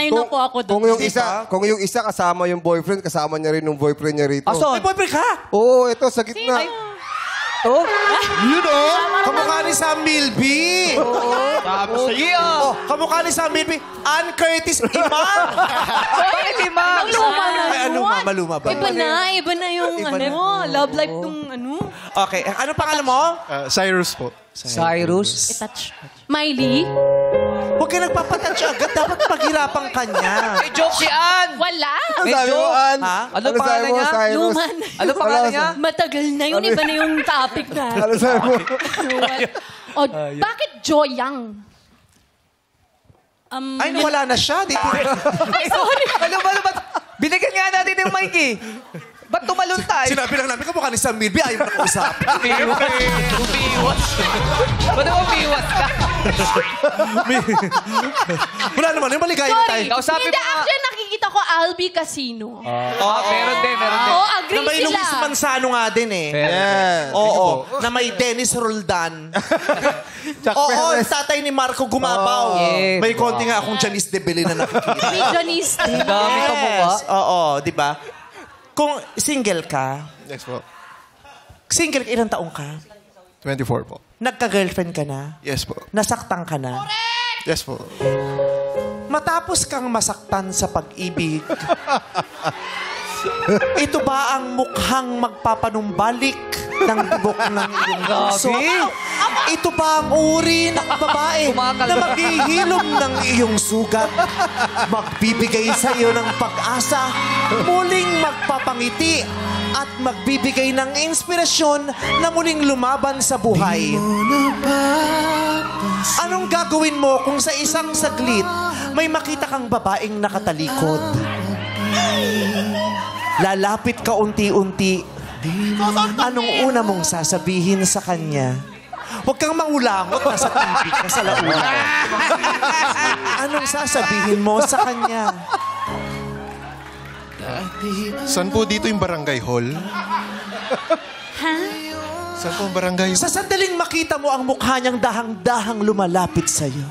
Sanay na po ako doon. Kung yung isa kasama yung boyfriend, kasama niya rin yung boyfriend niya rito. Aso? May boyfriend ka? Oo, ito, sa gitna. Oh? Yun kamukha ni Sam Milby. Sige oh. Kamukha ni Sam Milby. Ann Curtis Imam. Bakit Imam? Luma na Ay, maluma ba? Iba na yung love life nung Okay, ano pangalan mo? Cyrus po. Cyrus? touch. Miley? Huwag ka nagpapatouch agad. Dapat paghirapan ka niya. May joke si Ann! Wala. Ano sabi mo, Ann? Ha? Ano pangalan niya? Cyrus? Luman. Ano pangalan niya? Matagal na yun. Iba na yung topic na. Ano sabi mo? Bakit Joyang? Ay, wala na siya. Dito. Ay, sorry. Ano ba? Binigyan nga natin yung mic eh. Ba't tumalon tayo? Sinabi lang namin, kamukha ni Sam Milby. Ayaw na usap. Umiiwas. Ba't umiiwas ka? Wala naman. Yung maligaya na tayo. Sorry. Kausapin Hindi, mo nga. actually nakikita ko Albi Casino. Meron din. Oo, agree Na may sila. Luis Manzano nga din eh. Yes. Oo. Na may Dennis Roldan. Oo, tatay ni Marco Gumabaw. Yes. May konti nga akong Janice de Belen na nakikita. Visionist. Dami ka mo ba? Oo, di ba? Kung single ka, Yes po. single ka, ilang taong ka? 24 po. Nagka-girlfriend ka na? Yes po. Nasaktan ka na? Yes po. Matapos kang masaktan sa pag-ibig, ito ba ang mukhang magpapanumbalik ng tibok ng iyong puso? Ito ba ang uri ng babae na maghihilom ng iyong sugat? Magbibigay sa iyo ng pag-asa, muling magpapangiti at magbibigay ng inspirasyon na muling lumaban sa buhay. Anong gagawin mo kung sa isang saglit may makita kang babaeng nakatalikod? Lalapit ka unti-unti. Anong una mong sasabihin sa kanya? Huwag kang mangulangot, nasa TV ka sa launa. Anong sasabihin mo sa kanya? Saan po dito yung barangay hall? Saan po ang barangay? Sa sandaling makita mo ang mukha niyang dahang-dahang lumalapit sa'yo.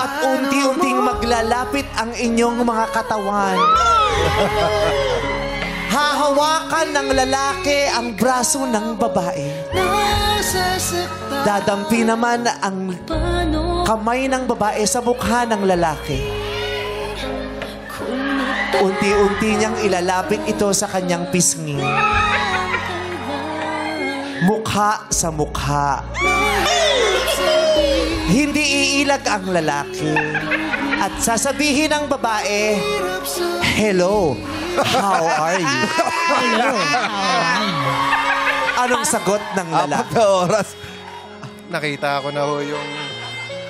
At unti-unting maglalapit ang inyong mga katawan. Hahawakan ng lalaki ang braso ng babae. Dadampi naman ang kamay ng babae sa mukha ng lalaki. Unti-unti niyang ilalapit ito sa kanyang pisngi. Mukha sa mukha. Hindi iilag ang lalaki. At sasabihin ng babae, "Hello, how are you?" Anong sagot ng lalaki? 4 na oras. Nakita ko na ho yung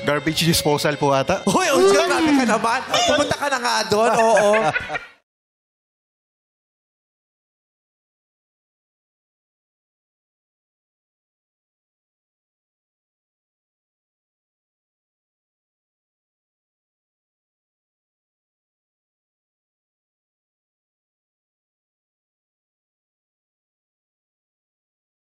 garbage disposal po ata. Hoy, grabe ka naman. Pumunta ka na nga doon, oo.